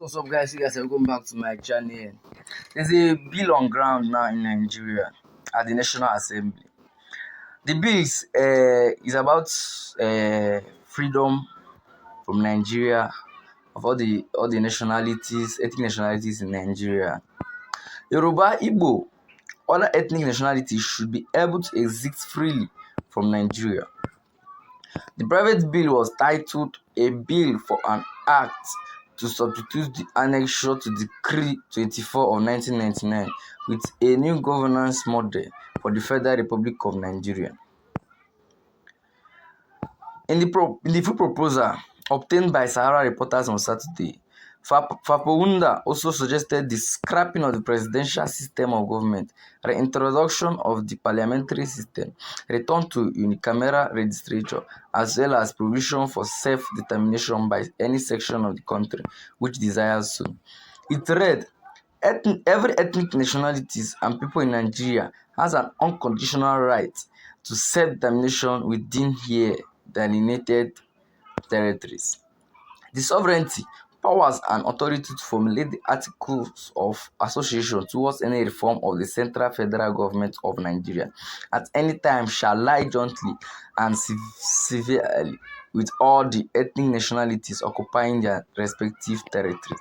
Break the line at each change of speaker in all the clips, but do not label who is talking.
What's up, guys? You guys are going back to my channel. There's a bill on ground now in Nigeria at the National Assembly. The bill is about freedom from Nigeria of all the nationalities, ethnic nationalities in Nigeria. Yoruba, Igbo, other ethnic nationalities should be able to exist freely from Nigeria. The private bill was titled "A Bill for an Act to substitute the annexure to Decree 24 of 1999 with a new governance model for the Federal Republic of Nigeria." In the full proposal obtained by Sahara reporters on Saturday, Fapowunda also suggested the scrapping of the presidential system of government, reintroduction of the parliamentary system, return to unicameral legislature, as well as provision for self-determination by any section of the country which desires so. It read, every ethnic nationalities and people in Nigeria has an unconditional right to self-determination within here delineated territories. The sovereignty, powers, and authority to formulate the articles of association towards any reform of the Central Federal Government of Nigeria at any time shall lie jointly and severally with all the ethnic nationalities occupying their respective territories.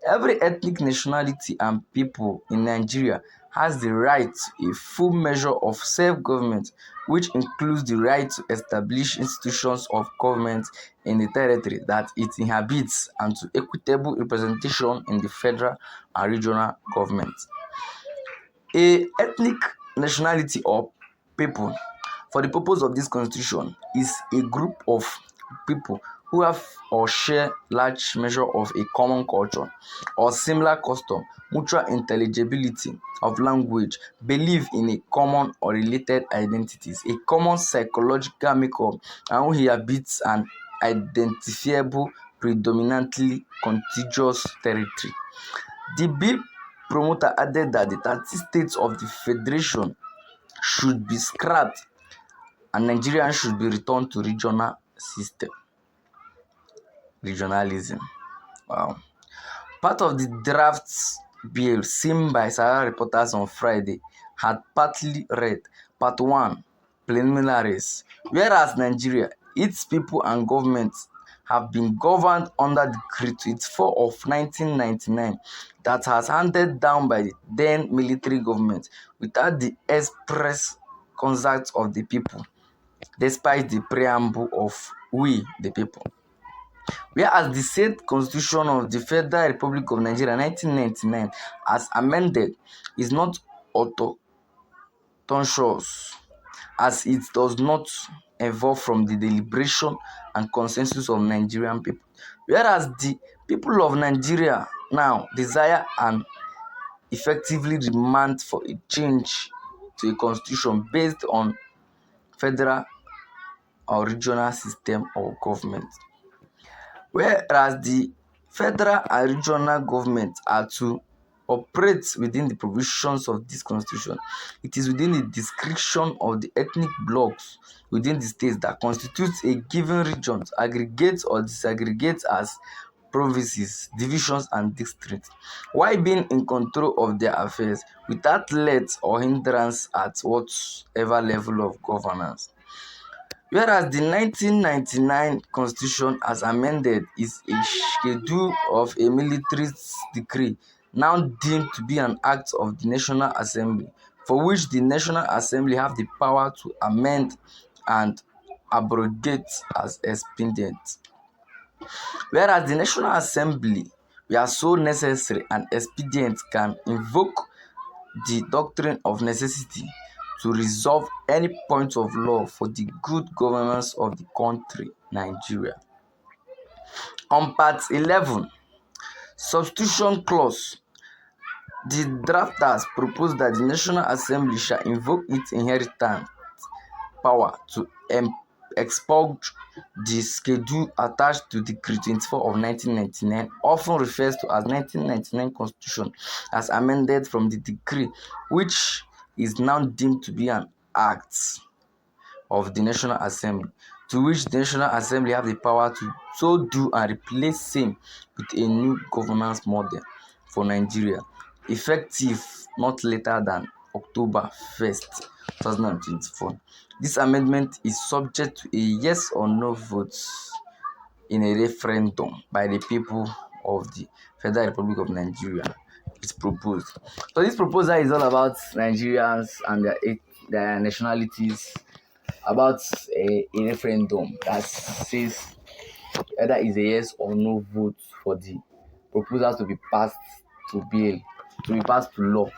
Every ethnic nationality and people in Nigeria has the right to a full measure of self-government, which includes the right to establish institutions of government in the territory that it inhabits and to equitable representation in the federal and regional governments. A ethnic nationality or people, for the purpose of this constitution, is a group of people who have or share large measure of a common culture or similar custom, mutual intelligibility of language, belief in a common or related identities, a common psychological makeup, and who inhabits an identifiable, predominantly contiguous territory. The bill promoter added that the 30 states of the federation should be scrapped and Nigeria should be returned to regional system. Regionalism. Wow. Part of the draft bill seen by Sahara reporters on Friday had partly read Part 1, Preliminaries, whereas Nigeria, its people and governments have been governed under Decree 24 of 1999 that has handed down by the then military government without the express consent of the people, despite the preamble of "We the People." Whereas the said Constitution of the Federal Republic of Nigeria 1999, as amended, is not orthodox, as it does not evolve from the deliberation and consensus of Nigerian people. Whereas the people of Nigeria now desire and effectively demand for a change to a constitution based on federal or regional system of government. Whereas the federal and regional governments are to operate within the provisions of this constitution, it is within the description of the ethnic blocks within the states that constitutes a given region to aggregate or disaggregate as provinces, divisions, and districts, while being in control of their affairs without let or hindrance at whatever level of governance. Whereas the 1999 Constitution, as amended, is a schedule of a military decree now deemed to be an act of the National Assembly, for which the National Assembly have the power to amend and abrogate as expedient. Whereas the National Assembly, where so necessary and expedient, can invoke the doctrine of necessity to resolve any point of law for the good governance of the country, Nigeria. On Part 11, Substitution Clause, the drafters proposed that the National Assembly shall invoke its inherent power to expurge the schedule attached to Decree 24 of 1999, often referred to as 1999 Constitution, as amended from the decree, which is now deemed to be an act of the National Assembly, to which the National Assembly have the power to so do and replace same with a new governance model for Nigeria, effective not later than October 1st, 2024. This amendment is subject to a yes or no vote in a referendum by the people of the Federal Republic of Nigeria. It's proposed. So this proposal is all about Nigerians and their nationalities, about a referendum that says whether it's a yes or no vote for the proposal to be passed to bill, to be passed to law.